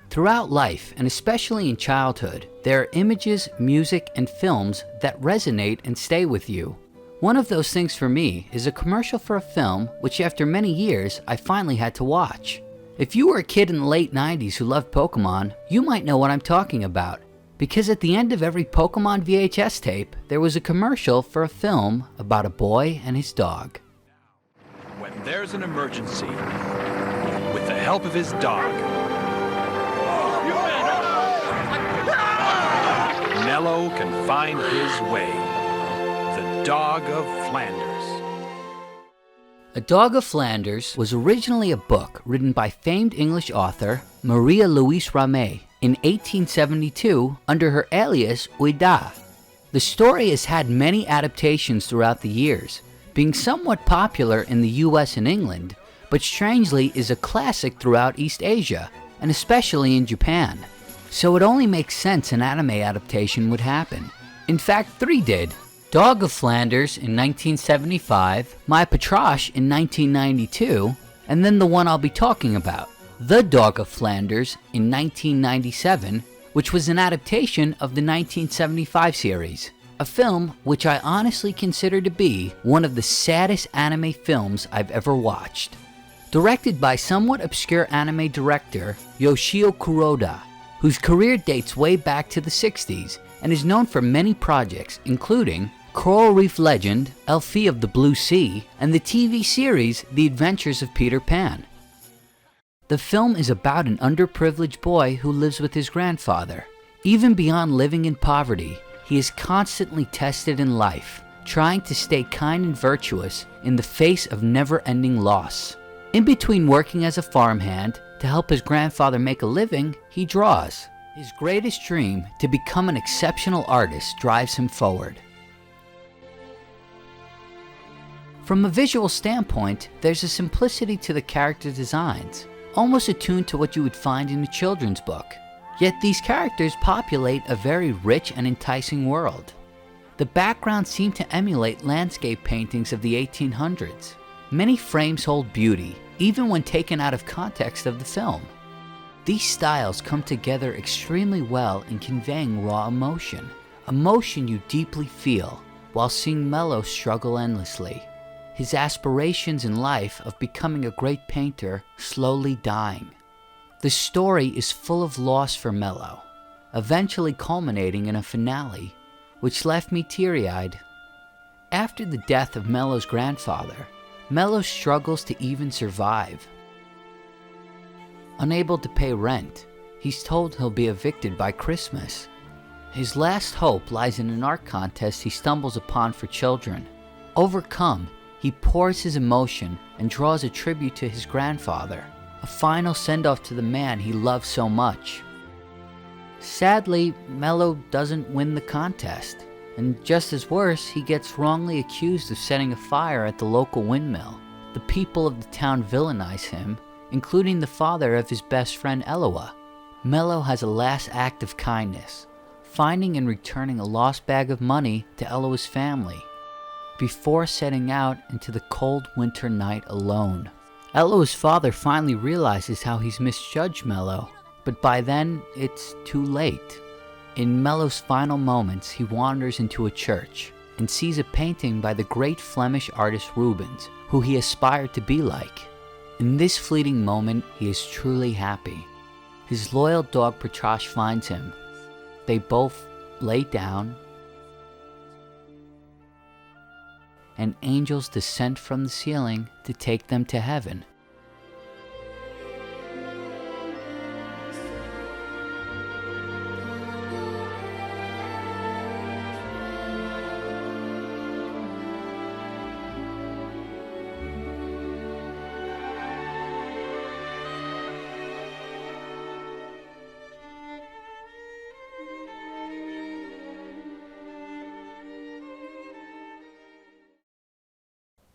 Throughout life, and especially in childhood, there are images, music, and films that resonate and stay with you. One of those things for me is a commercial for a film which after many years I finally had to watch. If you were a kid in the late 90s who loved Pokemon, you might know what I'm talking about. Because at the end of every Pokemon VHS tape, there was a commercial for a film about a boy and his dog. When there's an emergency, with the help of his dog, Mello can find his way. The Dog of Flanders. A Dog of Flanders was originally a book written by famed English author Maria Louise Ramée in 1872 under her alias Ouida. The story has had many adaptations throughout the years, being somewhat popular in the US and England, but strangely is a classic throughout East Asia, and especially in Japan. So it only makes sense an anime adaptation would happen. In fact, 3 did. Dog of Flanders in 1975, My Patrash in 1992, and then the one I'll be talking about, The Dog of Flanders in 1997, which was an adaptation of the 1975 series, a film which I honestly consider to be one of the saddest anime films I've ever watched. Directed by somewhat obscure anime director Yoshio Kuroda, whose career dates way back to the 60s and is known for many projects including Coral Reef Legend, Elfie of the Blue Sea, and the TV series The Adventures of Peter Pan. The film is about an underprivileged boy who lives with his grandfather. Even beyond living in poverty, he is constantly tested in life, trying to stay kind and virtuous in the face of never-ending loss. In between working as a farmhand to help his grandfather make a living, he draws. His greatest dream, to become an exceptional artist, drives him forward. From a visual standpoint, there's a simplicity to the character designs, almost attuned to what you would find in a children's book. Yet these characters populate a very rich and enticing world. The backgrounds seem to emulate landscape paintings of the 1800s. Many frames hold beauty, even when taken out of context of the film. These styles come together extremely well in conveying raw emotion, emotion you deeply feel, while seeing Mello struggle endlessly. His aspirations in life of becoming a great painter slowly dying. The story is full of loss for Mello, eventually culminating in a finale, which left me teary-eyed. After the death of Mello's grandfather, Mello struggles to even survive. Unable to pay rent, he's told he'll be evicted by Christmas. His last hope lies in an art contest he stumbles upon for children. Overcome, he pours his emotion and draws a tribute to his grandfather, a final send-off to the man he loved so much. Sadly, Mello doesn't win the contest, and just as worse, he gets wrongly accused of setting a fire at the local windmill. The people of the town villainize him, including the father of his best friend Eloa. Mello has a last act of kindness, finding and returning a lost bag of money to Eloa's family, before setting out into the cold winter night alone. Eloa's father finally realizes how he's misjudged Mello, but by then, it's too late. In Mello's final moments, he wanders into a church and sees a painting by the great Flemish artist Rubens, who he aspired to be like. In this fleeting moment, he is truly happy. His loyal dog Patrash finds him. They both lay down, and angels descend from the ceiling to take them to heaven.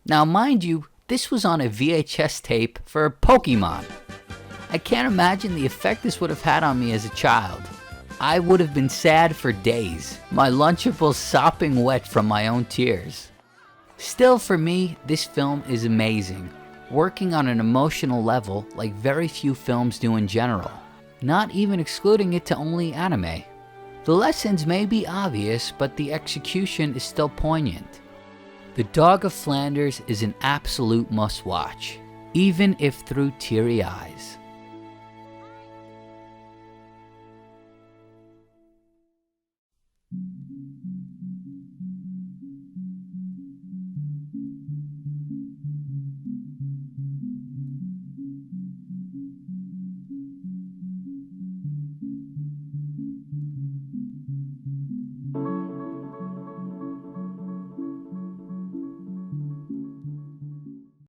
Now mind you, this was on a VHS tape for Pokemon. I can't imagine the effect this would have had on me as a child. I would have been sad for days, my Lunchable sopping wet from my own tears. Still, for me, this film is amazing, working on an emotional level like very few films do in general. not even excluding it to only anime. The lessons may be obvious, but the execution is still poignant. The Dog of Flanders is an absolute must-watch, even if through teary eyes.